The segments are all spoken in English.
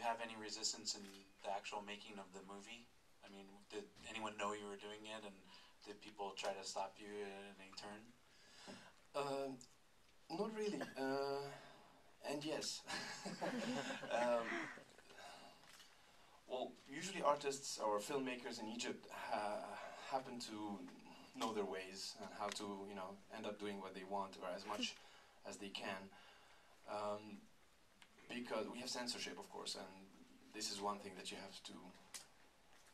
have any resistance in the actual making of the movie? I mean, did anyone know you were doing it, and did people try to stop you at any turn? Not really. And yes. um, well, usually artists or filmmakers in Egypt happen to know their ways and how to, you know, end up doing what they want or as much as they can. Because we have censorship, of course, and this is one thing that you have to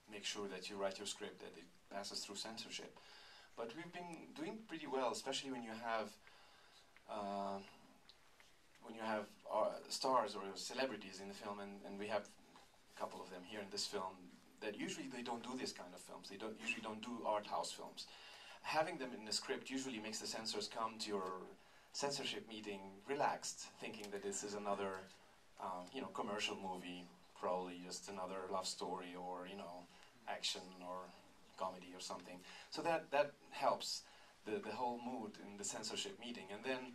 make sure that you write your script, that it passes through censorship. But we've been doing pretty well, especially when you have stars or celebrities in the film, and we have a couple of them here in this film, that usually they don't do this kind of films. They usually don't do art house films. Having them in the script usually makes the censors come to your censorship meeting relaxed, thinking that this is another you know, commercial movie, probably just another love story or, you know, action or comedy or something. So that helps the whole mood in the censorship meeting. And then,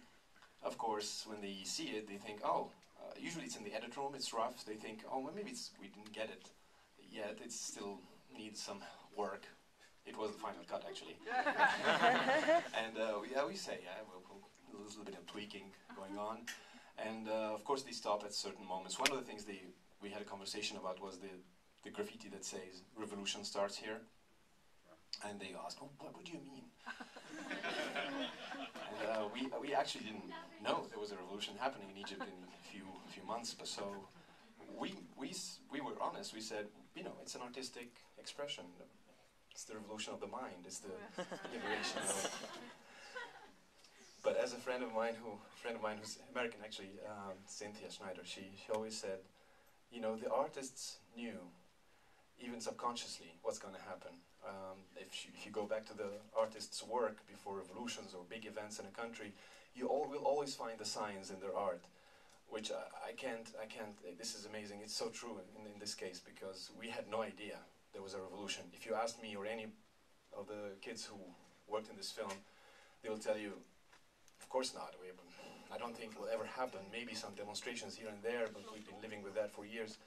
of course, when they see it, they think, oh, usually it's in the edit room, it's rough. They think, oh, well, maybe we didn't get it yet. It still needs some work. It was the final cut, actually. And we say, yeah, a little bit of tweaking going on. And of course, they stop at certain moments. One of the things we had a conversation about was the graffiti that says "Revolution starts here," and they asked, "Oh, what do you mean?" And we actually didn't know there was a revolution happening in Egypt in a few months. But so we were honest. We said, you know, it's an artistic expression. It's the revolution of the mind. It's the liberation of. But as a friend of mine who's American, actually, Cynthia Schneider, she always said, you know, the artists knew, even subconsciously, what's going to happen. If you go back to the artists' work before revolutions or big events in a country, you will always find the signs in their art, which I can't. This is amazing. It's so true in this case, because we had no idea there was a revolution. If you asked me or any of the kids who worked in this film, they will tell you, of course not. I don't think it will ever happen. Maybe some demonstrations here and there, but we've been living with that for years.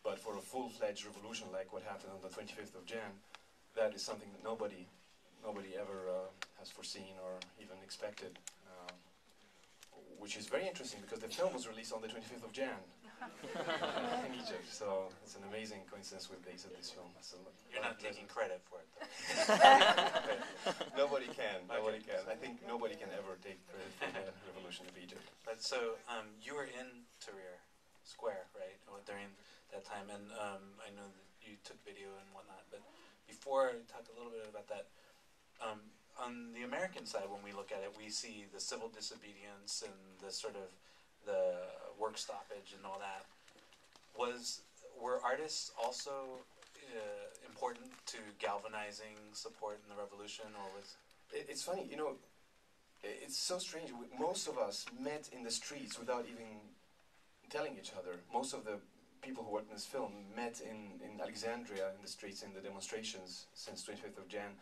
But for a full-fledged revolution like what happened on the 25th of Jan, that is something that nobody ever has foreseen or even expected. Which is very interesting because the film was released on the 25th of Jan in Egypt. So it's an amazing coincidence with days of this film. So you're not taking credit for it, though. Nobody can. Nobody can. I think nobody can ever take credit for the revolution of Egypt. But so you were in Tahrir Square, right, during that time, and I know that you took video and whatnot. But before, talk a little bit about that. On the American side, when we look at it, we see the civil disobedience and the sort of the work stoppage and all that. Were artists also important to galvanizing support in the revolution, or was? It's funny, you know. It's so strange. Most of us met in the streets without even telling each other. Most of the people who worked in this film met in Alexandria in the streets in the demonstrations since 25th of Jan.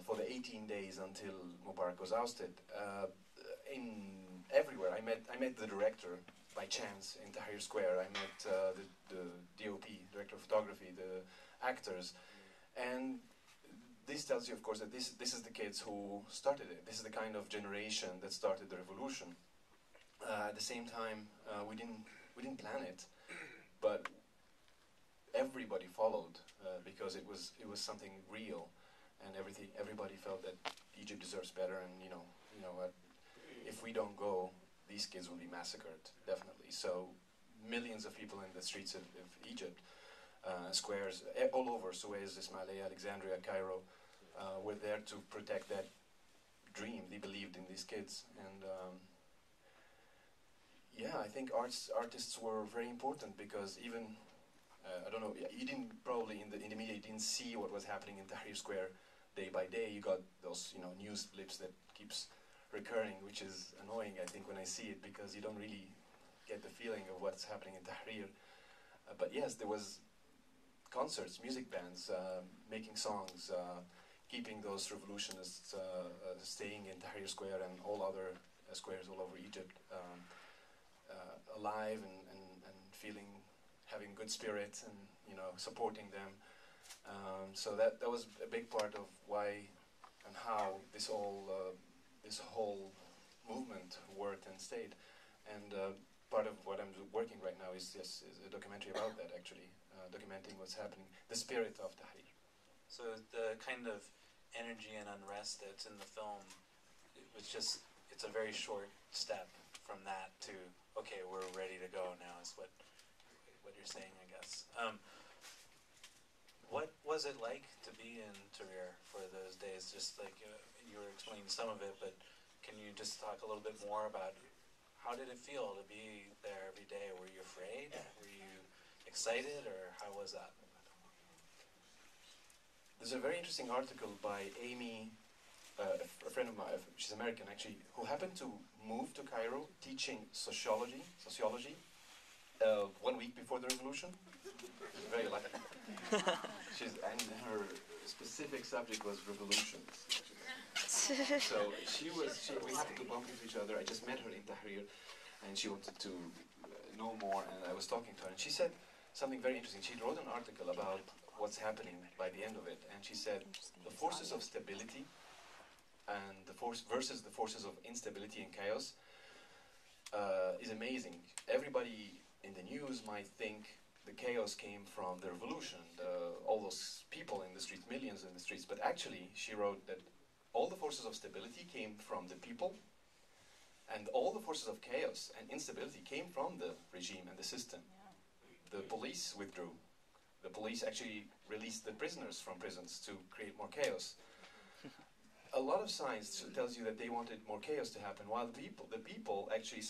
For the 18 days until Mubarak was ousted, everywhere I met the director by chance in Tahrir Square. I met the DOP, director of photography, the actors, and this tells you, of course, that this is the kids who started it. This is the kind of generation that started the revolution. At the same time, we didn't plan it, but everybody followed because it was something real. And everybody felt that Egypt deserves better, and you know, if we don't go, these kids will be massacred, definitely. So, millions of people in the streets of Egypt, squares all over Suez, Ismailia, Alexandria, Cairo, were there to protect that dream. They believed in these kids, and yeah, I think artists were very important because even I don't know, you didn't probably in the media you didn't see what was happening in Tahrir Square day by day. You got those, you know, news clips that keeps recurring, which is annoying, I think, when I see it, because you don't really get the feeling of what's happening in Tahrir. But yes, there was concerts, music bands, making songs, keeping those revolutionists staying in Tahrir Square and all other squares all over Egypt alive and feeling, having good spirit, and supporting them. So that was a big part of why and how this whole movement worked and stayed. And part of what I'm working right now is a documentary about that, actually, documenting what's happening, the spirit of Tahrir. So the kind of energy and unrest that's in the film, it's a very short step from that to, okay, we're ready to go now, is what you're saying, I guess. What was it like to be in Tahrir for those days? Just like you were explaining some of it, but can you just talk a little bit more about how did it feel to be there every day? Were you afraid? Were you excited, or how was that? There's a very interesting article by Amy, a friend of mine, she's American actually, who happened to move to Cairo teaching sociology, 1 week before the revolution. She's very lucky. And her specific subject was revolutions. So we happened to bump into each other. I just met her in Tahrir, and she wanted to know more, and I was talking to her, and she said something very interesting. She wrote an article about what's happening by the end of it, and she said the forces of stability and versus the forces of instability and chaos is amazing. Everybody in the news might think the chaos came from the revolution, all those people in the streets, millions in the streets, but actually she wrote that all the forces of stability came from the people, and all the forces of chaos and instability came from the regime and the system. The police withdrew. The police actually released the prisoners from prisons to create more chaos. A lot of science tells you that they wanted more chaos to happen, while the people actually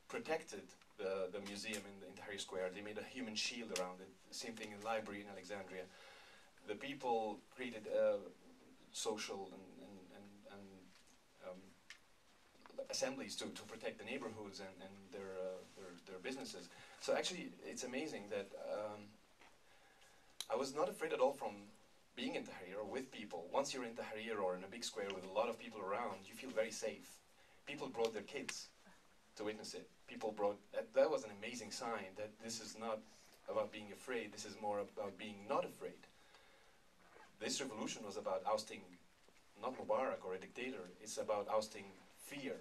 protected the museum in Tahrir Square. They made a human shield around it. Same thing in the library in Alexandria. The people created social and assemblies to protect the neighborhoods and their businesses. So actually, it's amazing that I was not afraid at all from being in Tahrir or with people. Once you're in Tahrir or in a big square with a lot of people around, you feel very safe. People brought their kids to witness it. People brought, that was an amazing sign that this is not about being afraid, this is more about being not afraid. This revolution was about ousting not Mubarak or a dictator, it's about ousting fear.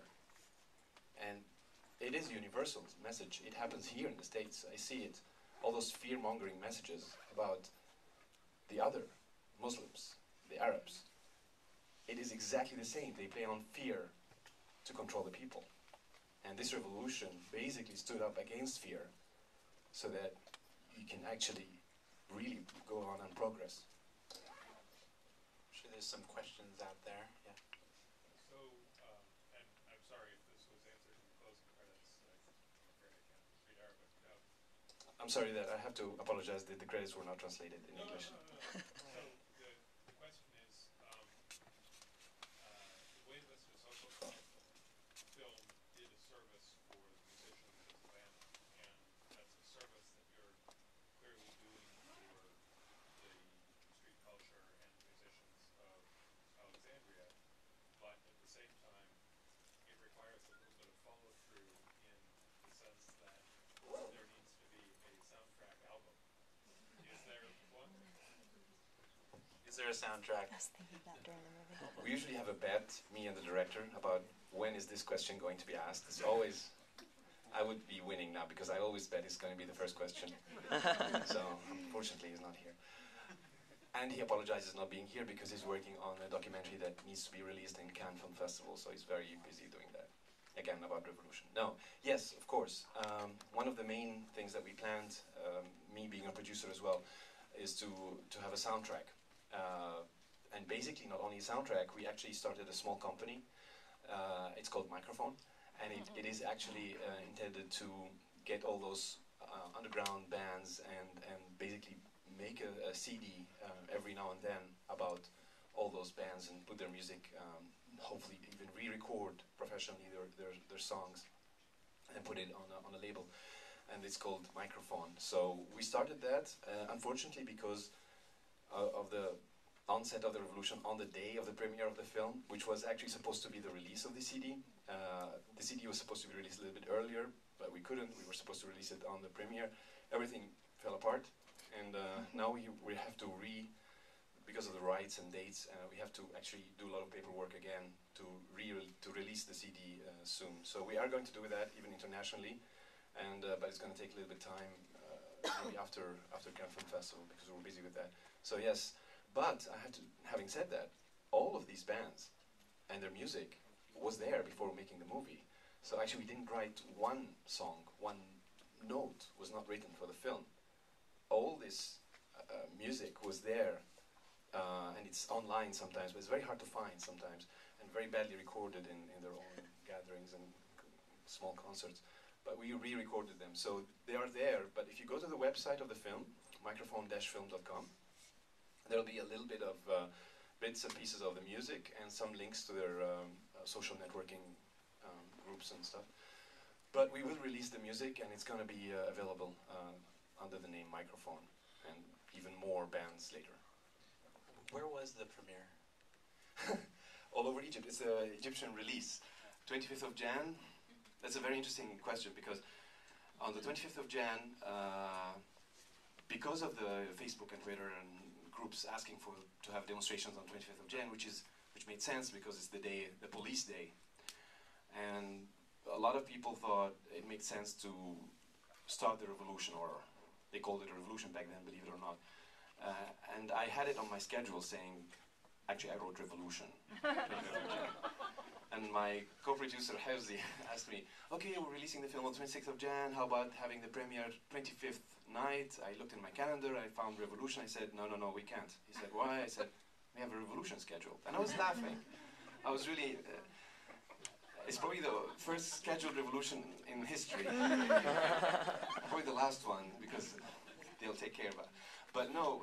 And it is a universal message. It happens here in the States. I see it. All those fear-mongering messages about the other, Muslims, the Arabs. It is exactly the same. They play on fear to control the people. And this revolution basically stood up against fear so that you can actually really go on and progress. I'm sure there's some questions out there. Yeah. So, and I'm sorry if this was answered in the closing credits. I'm afraid I can't read Arabic. I'm sorry that I have to apologize that the credits were not translated in English. No. So the question is, the way that Mr. Social Club film did a service for the musicians of Savannah, and that's a service that you're clearly doing for the street culture and musicians of Alexandria, but at the same time, it requires a little bit of follow-through in the sense that there needs to be a soundtrack album. Is there one? Is there a soundtrack? I was thinking that during the movie. We usually have a bet, me and the director, about when is this question going to be asked. It's always, I would be winning now because I always bet it's going to be the first question. So unfortunately he's not here. And he apologizes not being here because he's working on a documentary that needs to be released in Cannes Film Festival, so he's very busy doing that. Again, about revolution. No, yes, of course. One of the main things that we planned, me being a producer as well, is to have a soundtrack. And basically not only a soundtrack, we actually started a small company. It's called Microphone, and it is actually intended to get all those underground bands and basically make a CD every now and then about all those bands and put their music, hopefully even re-record professionally their songs and put it on a label. And it's called Microphone. So we started that, unfortunately, because of the onset of the revolution on the day of the premiere of the film, which was actually supposed to be the release of the CD. The CD was supposed to be released a little bit earlier, but we couldn't. We were supposed to release it on the premiere. Everything fell apart, and now we have to because of the rights and dates, we have to actually do a lot of paperwork again to release the CD soon. So we are going to do that even internationally, and but it's going to take a little bit of time, maybe after Cannes Film Festival, because we're busy with that. So yes, but having said that, all of these bands and their music was there before making the movie. So actually we didn't write one song, one note was not written for the film. All this music was there, and it's online sometimes, but it's very hard to find sometimes, and very badly recorded in their own gatherings and small concerts. But we re-recorded them, so they are there. But if you go to the website of the film, microphone-film.com, there'll be a little bit of bits and pieces of the music and some links to their social networking groups and stuff. But we will release the music, and it's going to be available under the name Microphone, and even more bands later. Where was the premiere? All over Egypt. It's an Egyptian release. 25th of Jan. That's a very interesting question, because on the 25th of Jan, because of the Facebook and Twitter and groups asking to have demonstrations on 25th of Jan, which made sense because it's the police day, and a lot of people thought it made sense to start the revolution, or they called it a revolution back then, believe it or not. And I had it on my schedule saying, actually I wrote revolution. And my co-producer Herzi asked me, okay, we're releasing the film on 26th of Jan, how about having the premiere 25th night? I looked in my calendar, I found revolution. I said, no, we can't. He said, why? I said, we have a revolution scheduled. And I was laughing. I was really, it's probably the first scheduled revolution in history. Probably the last one, because they'll take care of it. But no,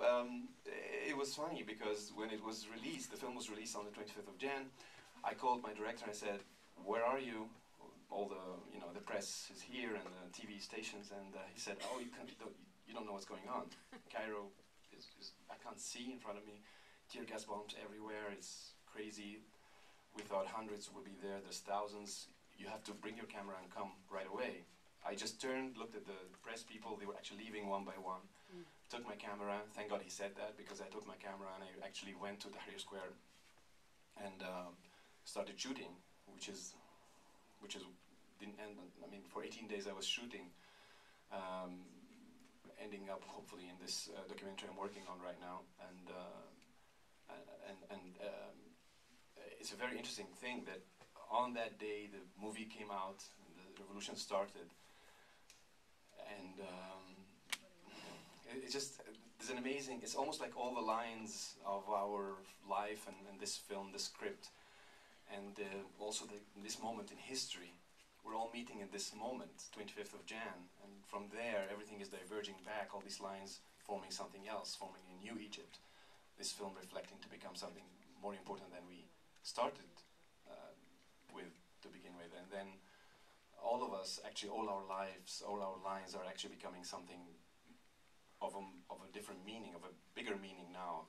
it was funny, because when it was released, the film was released on the 25th of Jan, I called my director and I said, where are you? All the, the press is here and the TV stations, and he said, oh, you don't know what's going on. Cairo I can't see in front of me, tear gas bombs everywhere, it's crazy. We thought hundreds would be there, there's thousands. You have to bring your camera and come right away. I just turned, looked at the press people, they were actually leaving one by one. Took my camera, thank God he said that, because I took my camera and I actually went to Tahrir Square and started shooting, which didn't end. I mean, for 18 days I was shooting, ending up hopefully in this documentary I'm working on right now, and it's a very interesting thing that on that day the movie came out, and the revolution started, and it's just, there's an amazing, it's almost like all the lines of our life and this film, the script, and also this moment in history. We're all meeting in this moment, 25th of Jan, and from there everything is diverging back, all these lines forming something else, forming a new Egypt. This film reflecting to become something more important than we started with to begin with, and then all of us, actually all our lives, all our lines are actually becoming something of a different meaning, of a bigger meaning now,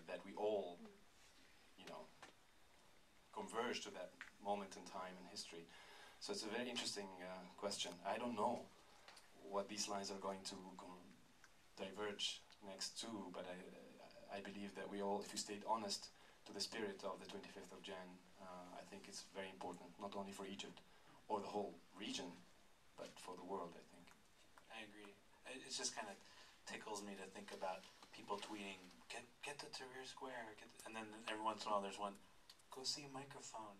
that we all, converge to that moment in time in history. So it's a very interesting question. I don't know what these lines are going to diverge next to, but I believe that we all, if we stayed honest to the spirit of the 25th of Jan, I think it's very important, not only for Egypt or the whole region, but for the world, I think. I agree. It's just kind of tickles me to think about people tweeting, get to Tahrir Square, and then every once in a while there's one, go see Microphone.